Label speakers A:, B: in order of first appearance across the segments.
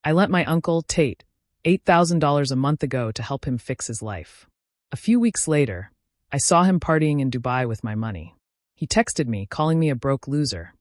A: I lent my uncle, Tate, $8,000 a month ago to help him fix his life. A few weeks later, I saw him partying in Dubai with my money. He texted me, calling me a broke loser,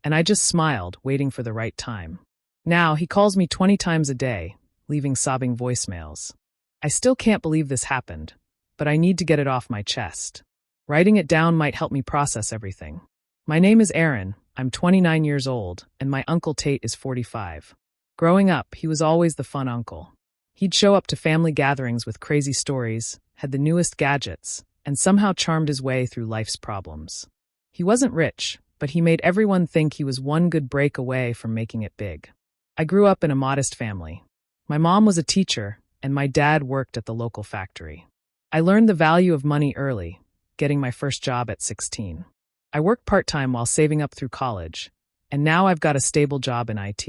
A: and I just smiled, waiting for the right time. Now, he calls me 20 times a day, leaving sobbing voicemails. I still can't believe this happened, but I need to get it off my chest. Writing it down might help me process everything. My name is Aaron, I'm 29 years old, and my uncle Tate is 45. Growing up, he was always the fun uncle. He'd show up to family gatherings with crazy stories, had the newest gadgets, and somehow charmed his way through life's problems. He wasn't rich, but he made everyone think he was one good break away from making it big. I grew up in a modest family. My mom was a teacher, and my dad worked at the local factory. I learned the value of money early, getting my first job at 16. I worked part-time while saving up through college, and now I've got a stable job in IT.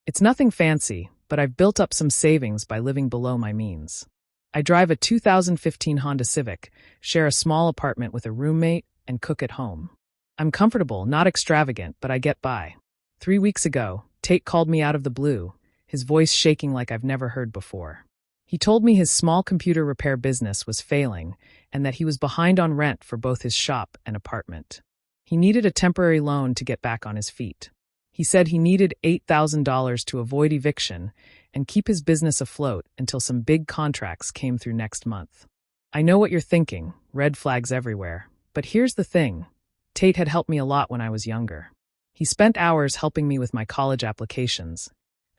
A: It's nothing fancy, but I've built up some savings by living below my means. I drive a 2015 Honda Civic, share a small apartment with a roommate, and cook at home. I'm comfortable, not extravagant, but I get by. 3 weeks ago, Tate called me out of the blue, his voice shaking like I've never heard before. He told me his small computer repair business was failing and that he was behind on rent for both his shop and apartment. He needed a temporary loan to get back on his feet. He said he needed $8,000 to avoid eviction and keep his business afloat until some big contracts came through next month. I know what you're thinking, red flags everywhere. But here's the thing. Tate had helped me a lot when I was younger. He spent hours helping me with my college applications,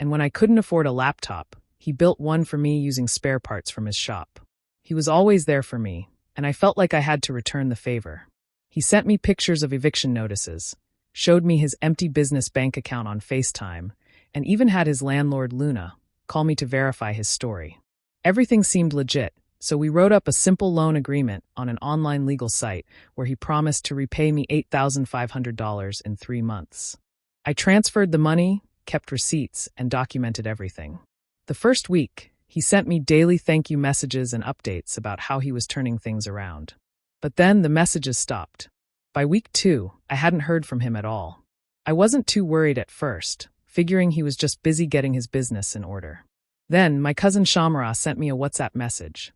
A: and when I couldn't afford a laptop, he built one for me using spare parts from his shop. He was always there for me, and I felt like I had to return the favor. He sent me pictures of eviction notices, showed me his empty business bank account on FaceTime, and even had his landlord, Luna, call me to verify his story. Everything seemed legit, so we wrote up a simple loan agreement on an online legal site where he promised to repay me $8,500 in 3 months. I transferred the money, kept receipts, and documented everything. The first week, he sent me daily thank you messages and updates about how he was turning things around. But then the messages stopped. By week 2, I hadn't heard from him at all. I wasn't too worried at first, figuring he was just busy getting his business in order. Then, my cousin Shamara sent me a WhatsApp message.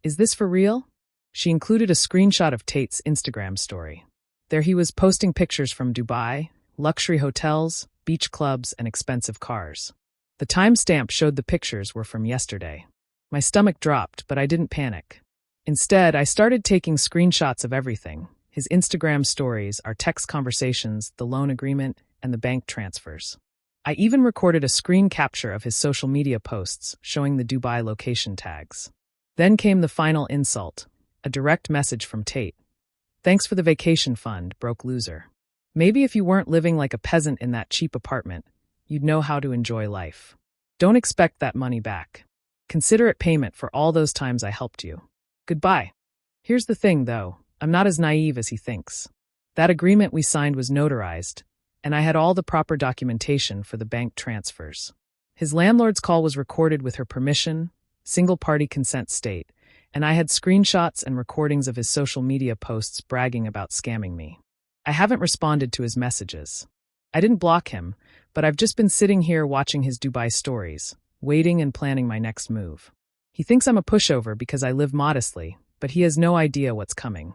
A: Is this for real? She included a screenshot of Tate's Instagram story. There he was posting pictures from Dubai, luxury hotels, beach clubs, and expensive cars. The timestamp showed the pictures were from yesterday. My stomach dropped, but I didn't panic. Instead, I started taking screenshots of everything: his Instagram stories, our text conversations, the loan agreement, and the bank transfers. I even recorded a screen capture of his social media posts showing the Dubai location tags. Then came the final insult, a direct message from Tate. Thanks for the vacation fund, broke loser. Maybe if you weren't living like a peasant in that cheap apartment, you'd know how to enjoy life. Don't expect that money back. Consider it payment for all those times I helped you. Goodbye. Here's the thing, though. I'm not as naive as he thinks. That agreement we signed was notarized, and I had all the proper documentation for the bank transfers. His landlord's call was recorded with her permission, single-party consent state, and I had screenshots and recordings of his social media posts bragging about scamming me. I haven't responded to his messages. I didn't block him, but I've just been sitting here watching his Dubai stories, waiting and planning my next move. He thinks I'm a pushover because I live modestly, but he has no idea what's coming.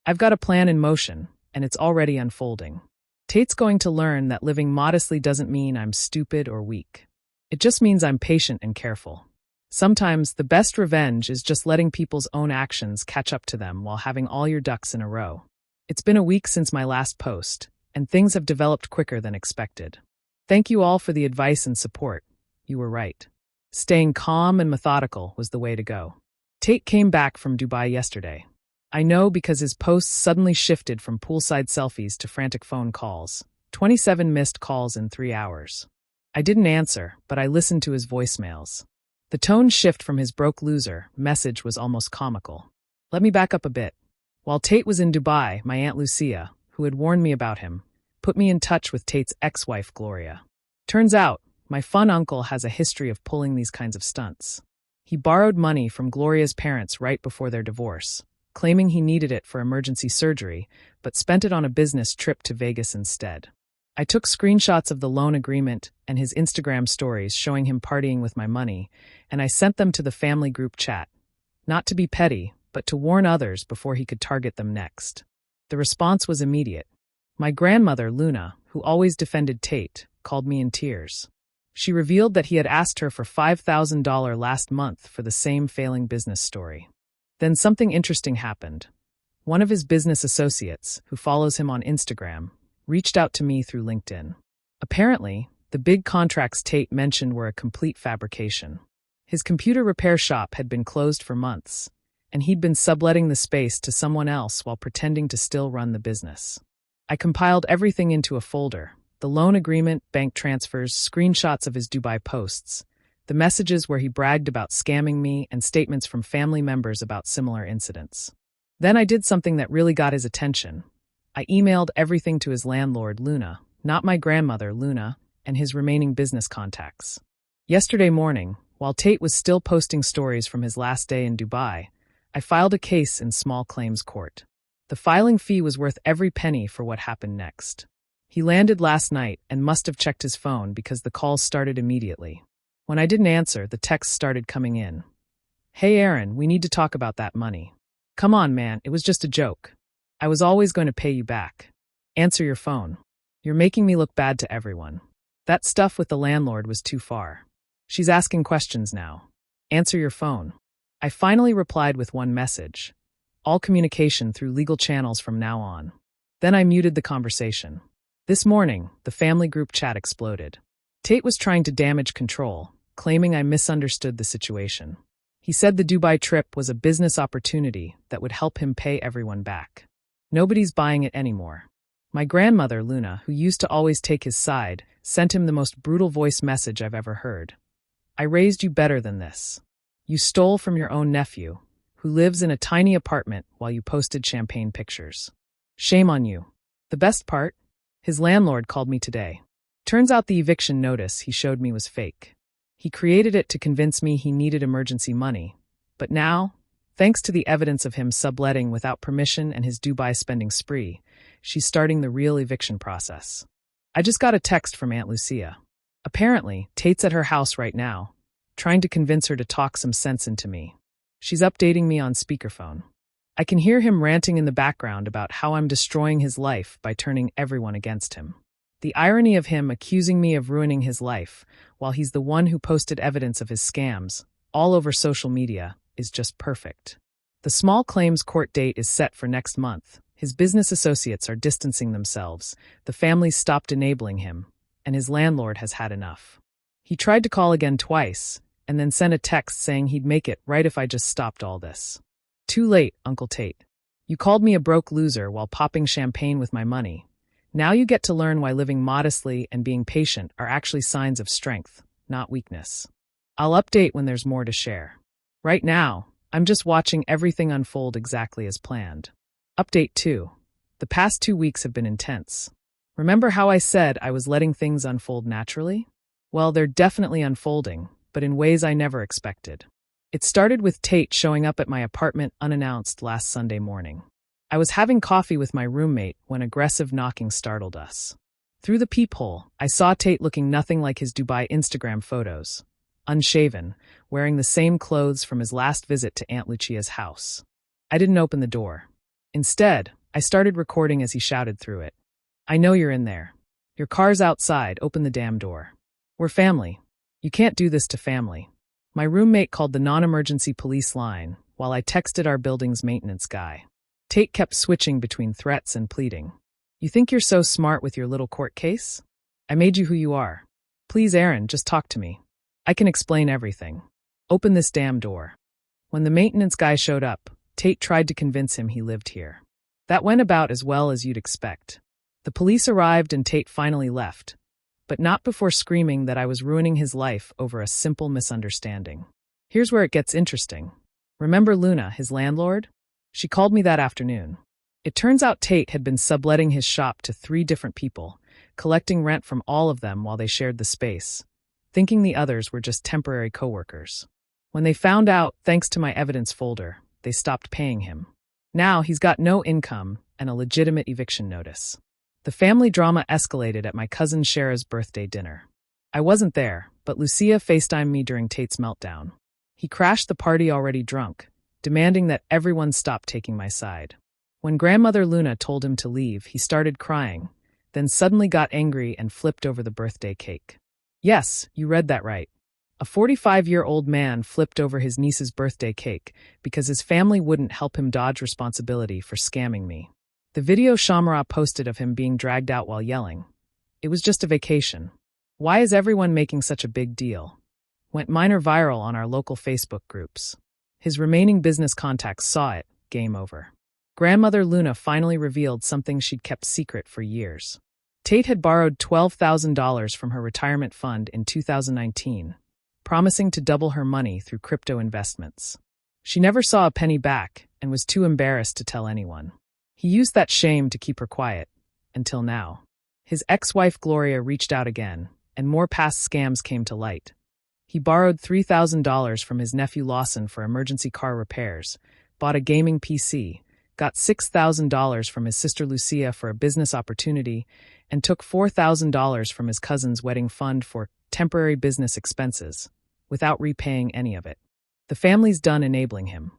A: I've got a plan in motion, and it's already unfolding. Tate's going to learn that living modestly doesn't mean I'm stupid or weak. It just means I'm patient and careful. Sometimes the best revenge is just letting people's own actions catch up to them while having all your ducks in a row. It's been a week since my last post, and things have developed quicker than expected. Thank you all for the advice and support. You were right. Staying calm and methodical was the way to go. Tate came back from Dubai yesterday. I know because his posts suddenly shifted from poolside selfies to frantic phone calls. 27 missed calls in 3 hours. I didn't answer, but I listened to his voicemails. The tone shift from his broke loser message was almost comical. Let me back up a bit. While Tate was in Dubai, my Aunt Lucia, who had warned me about him, put me in touch with Tate's ex-wife, Gloria. Turns out, my fun uncle has a history of pulling these kinds of stunts. He borrowed money from Gloria's parents right before their divorce, claiming he needed it for emergency surgery, but spent it on a business trip to Vegas instead. I took screenshots of the loan agreement and his Instagram stories showing him partying with my money, and I sent them to the family group chat. Not to be petty, but to warn others before he could target them next. The response was immediate. My grandmother, Luna, who always defended Tate, called me in tears. She revealed that he had asked her for $5,000 last month for the same failing business story. Then something interesting happened. One of his business associates, who follows him on Instagram, reached out to me through LinkedIn. Apparently, the big contracts Tate mentioned were a complete fabrication. His computer repair shop had been closed for months, and he'd been subletting the space to someone else while pretending to still run the business. I compiled everything into a folder: the loan agreement, bank transfers, screenshots of his Dubai posts, the messages where he bragged about scamming me, and statements from family members about similar incidents. Then I did something that really got his attention. I emailed everything to his landlord, Luna, not my grandmother, Luna, and his remaining business contacts. Yesterday morning, while Tate was still posting stories from his last day in Dubai, I filed a case in small claims court. The filing fee was worth every penny for what happened next. He landed last night and must have checked his phone because the calls started immediately. When I didn't answer, the texts started coming in. Hey Aaron, we need to talk about that money. Come on man, it was just a joke. I was always going to pay you back. Answer your phone. You're making me look bad to everyone. That stuff with the landlord was too far. She's asking questions now. Answer your phone. I finally replied with one message. All communication through legal channels from now on. Then I muted the conversation. This morning, the family group chat exploded. Tate was trying to damage control, claiming I misunderstood the situation. He said the Dubai trip was a business opportunity that would help him pay everyone back. Nobody's buying it anymore. My grandmother, Luna, who used to always take his side, sent him the most brutal voice message I've ever heard. I raised you better than this. You stole from your own nephew, who lives in a tiny apartment while you posted champagne pictures. Shame on you. The best part? His landlord called me today. Turns out the eviction notice he showed me was fake. He created it to convince me he needed emergency money. But now, thanks to the evidence of him subletting without permission and his Dubai spending spree, she's starting the real eviction process. I just got a text from Aunt Lucia. Apparently, Tate's at her house right now, trying to convince her to talk some sense into me. She's updating me on speakerphone. I can hear him ranting in the background about how I'm destroying his life by turning everyone against him. The irony of him accusing me of ruining his life, while he's the one who posted evidence of his scams, all over social media, is just perfect. The small claims court date is set for next month. His business associates are distancing themselves, the family's stopped enabling him, and his landlord has had enough. He tried to call again twice, and then sent a text saying he'd make it right if I just stopped all this. Too late, Uncle Tate. You called me a broke loser while popping champagne with my money. Now you get to learn why living modestly and being patient are actually signs of strength, not weakness. I'll update when there's more to share. Right now, I'm just watching everything unfold exactly as planned. Update 2. The past 2 weeks have been intense. Remember how I said I was letting things unfold naturally? Well, they're definitely unfolding, but in ways I never expected. It started with Tate showing up at my apartment unannounced last Sunday morning. I was having coffee with my roommate when aggressive knocking startled us. Through the peephole, I saw Tate looking nothing like his Dubai Instagram photos. Unshaven, wearing the same clothes from his last visit to Aunt Lucia's house. I didn't open the door. Instead, I started recording as he shouted through it. I know you're in there. Your car's outside, open the damn door. We're family. You can't do this to family. My roommate called the non-emergency police line, while I texted our building's maintenance guy. Tate kept switching between threats and pleading. You think you're so smart with your little court case? I made you who you are. Please, Aaron, just talk to me. I can explain everything. Open this damn door. When the maintenance guy showed up, Tate tried to convince him he lived here. That went about as well as you'd expect. The police arrived and Tate finally left, but not before screaming that I was ruining his life over a simple misunderstanding. Here's where it gets interesting. Remember Luna, his landlord? She called me that afternoon. It turns out Tate had been subletting his shop to 3 different people, collecting rent from all of them while they shared the space, thinking the others were just temporary coworkers. When they found out, thanks to my evidence folder, they stopped paying him. Now he's got no income and a legitimate eviction notice. The family drama escalated at my cousin Shara's birthday dinner. I wasn't there, but Lucia FaceTimed me during Tate's meltdown. He crashed the party already drunk, demanding that everyone stop taking my side. When grandmother Luna told him to leave, he started crying, then suddenly got angry and flipped over the birthday cake. Yes, you read that right. A 45-year-old man flipped over his niece's birthday cake because his family wouldn't help him dodge responsibility for scamming me. The video Shamara posted of him being dragged out while yelling. It was just a vacation. Why is everyone making such a big deal? Went minor viral on our local Facebook groups. His remaining business contacts saw it, game over. Grandmother Luna finally revealed something she'd kept secret for years. Tate had borrowed $12,000 from her retirement fund in 2019, promising to double her money through crypto investments. She never saw a penny back and was too embarrassed to tell anyone. He used that shame to keep her quiet, until now. His ex-wife Gloria reached out again, and more past scams came to light. He borrowed $3,000 from his nephew Lawson for emergency car repairs, bought a gaming PC, got $6,000 from his sister Lucia for a business opportunity, and took $4,000 from his cousin's wedding fund for temporary business expenses, without repaying any of it. The family's done enabling him.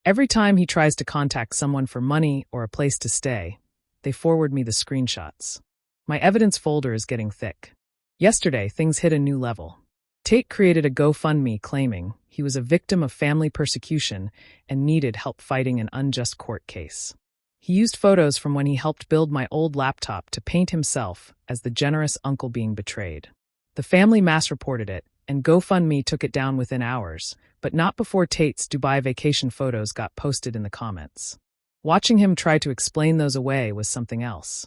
A: Every time he tries to contact someone for money or a place to stay, they forward me the screenshots. My evidence folder is getting thick. Yesterday, things hit a new level. Tate created a GoFundMe claiming he was a victim of family persecution and needed help fighting an unjust court case. He used photos from when he helped build my old laptop to paint himself as the generous uncle being betrayed. The family mass reported it, and GoFundMe took it down within hours, but not before Tate's Dubai vacation photos got posted in the comments. Watching him try to explain those away was something else.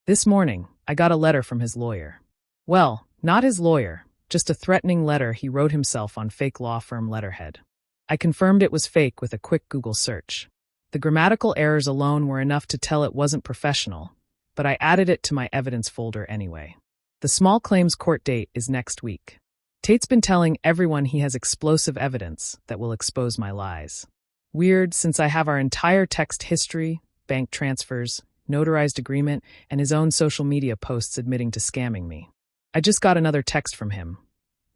A: This morning, I got a letter from his lawyer. Well, not his lawyer, just a threatening letter he wrote himself on fake law firm letterhead. I confirmed it was fake with a quick Google search. The grammatical errors alone were enough to tell it wasn't professional, but I added it to my evidence folder anyway. The small claims court date is next week. Tate's been telling everyone he has explosive evidence that will expose my lies. Weird, since I have our entire text history, bank transfers, notarized agreement, and his own social media posts admitting to scamming me. I just got another text from him.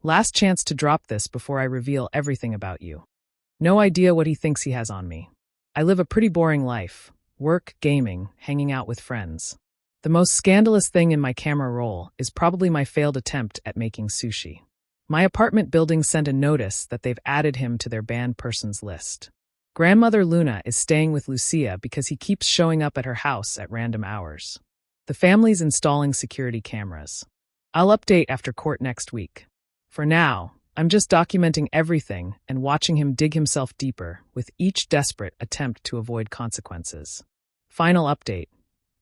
A: Last chance to drop this before I reveal everything about you. No idea what he thinks he has on me. I live a pretty boring life. Work, gaming, hanging out with friends. The most scandalous thing in my camera roll is probably my failed attempt at making sushi. My apartment building sent a notice that they've added him to their banned persons list. Grandmother Luna is staying with Lucia because he keeps showing up at her house at random hours. The family's installing security cameras. I'll update after court next week. For now, I'm just documenting everything and watching him dig himself deeper with each desperate attempt to avoid consequences. Final update.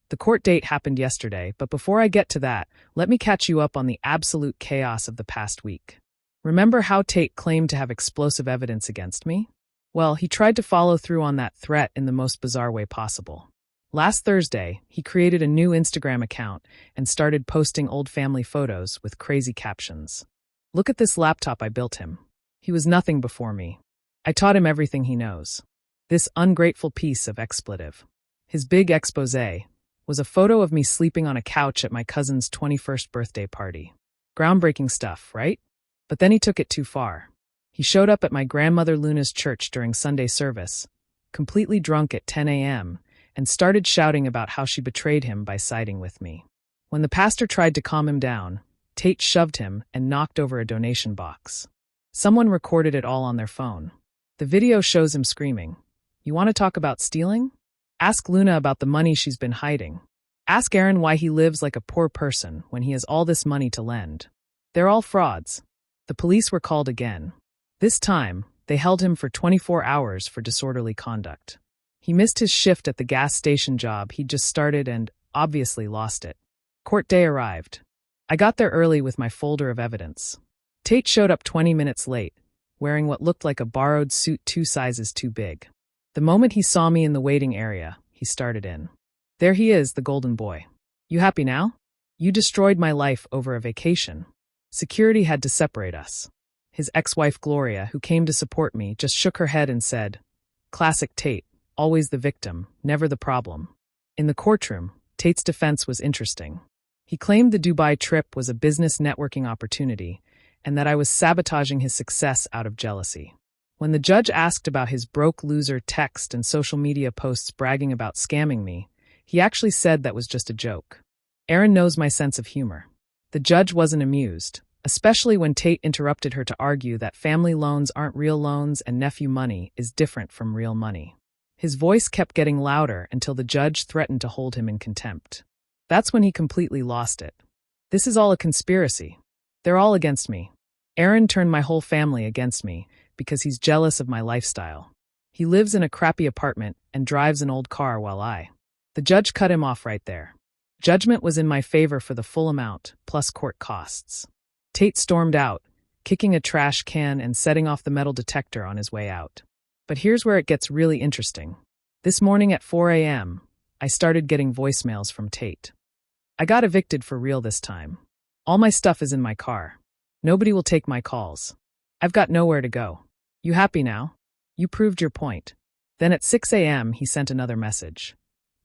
A: The court date happened yesterday, but before I get to that, let me catch you up on the absolute chaos of the past week. Remember how Tate claimed to have explosive evidence against me? Well, he tried to follow through on that threat in the most bizarre way possible. Last Thursday, he created a new Instagram account and started posting old family photos with crazy captions. Look at this laptop I built him. He was nothing before me. I taught him everything he knows. This ungrateful piece of expletive. His big exposé was a photo of me sleeping on a couch at my cousin's 21st birthday party. Groundbreaking stuff, right? But then he took it too far. He showed up at my grandmother Luna's church during Sunday service, completely drunk at 10 a.m., and started shouting about how she betrayed him by siding with me. When the pastor tried to calm him down, Tate shoved him and knocked over a donation box. Someone recorded it all on their phone. The video shows him screaming, "You want to talk about stealing? Ask Luna about the money she's been hiding. Ask Aaron why he lives like a poor person when he has all this money to lend. They're all frauds." The police were called again. This time, they held him for 24 hours for disorderly conduct. He missed his shift at the gas station job he'd just started and obviously lost it. Court day arrived. I got there early with my folder of evidence. Tate showed up 20 minutes late, wearing what looked like a borrowed suit 2 sizes too big. The moment he saw me in the waiting area, he started in. "There he is, the golden boy. You happy now? You destroyed my life over a vacation." Security had to separate us. His ex-wife Gloria, who came to support me, just shook her head and said, "Classic Tate, always the victim, never the problem." In the courtroom, Tate's defense was interesting. He claimed the Dubai trip was a business networking opportunity and that I was sabotaging his success out of jealousy. When the judge asked about his broke loser text and social media posts bragging about scamming me, he actually said that was just a joke. Aaron knows my sense of humor. The judge wasn't amused, especially when Tate interrupted her to argue that family loans aren't real loans and nephew money is different from real money. His voice kept getting louder until the judge threatened to hold him in contempt. That's when he completely lost it. This is all a conspiracy. They're all against me. Aaron turned my whole family against me because he's jealous of my lifestyle. He lives in a crappy apartment and drives an old car while The judge cut him off right there. Judgment was in my favor for the full amount, plus court costs. Tate stormed out, kicking a trash can and setting off the metal detector on his way out. But here's where it gets really interesting. This morning at 4 a.m., I started getting voicemails from Tate. I got evicted for real this time. All my stuff is in my car. Nobody will take my calls. I've got nowhere to go. You happy now? You proved your point. Then at 6 a.m., he sent another message.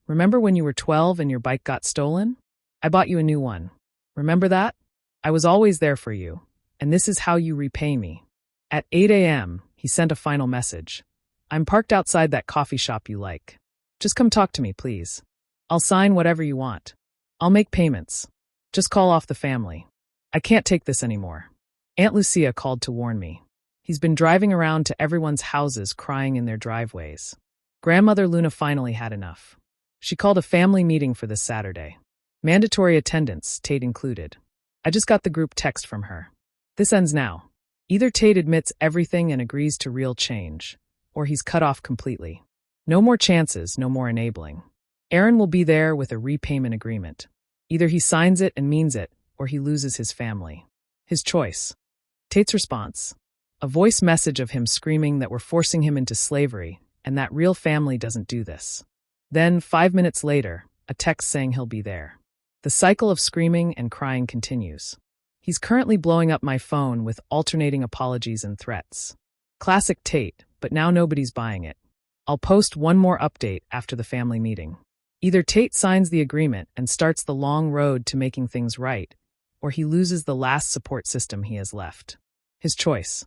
A: Remember when you were 12 and your bike got stolen? I bought you a new one. Remember that? I was always there for you, and this is how you repay me. At 8 a.m., he sent a final message. I'm parked outside that coffee shop you like. Just come talk to me, please. I'll sign whatever you want. I'll make payments. Just call off the family. I can't take this anymore. Aunt Lucia called to warn me. He's been driving around to everyone's houses crying in their driveways. Grandmother Luna finally had enough. She called a family meeting for this Saturday. Mandatory attendance, Tate included. I just got the group text from her. This ends now. Either Tate admits everything and agrees to real change, or he's cut off completely. No more chances, no more enabling. Aaron will be there with a repayment agreement. Either he signs it and means it, or he loses his family. His choice. Tate's response. A voice message of him screaming that we're forcing him into slavery and that real family doesn't do this. Then, 5 minutes later, a text saying he'll be there. The cycle of screaming and crying continues. He's currently blowing up my phone with alternating apologies and threats. Classic Tate, but now nobody's buying it. I'll post one more update after the family meeting. Either Tate signs the agreement and starts the long road to making things right, or he loses the last support system he has left. His choice.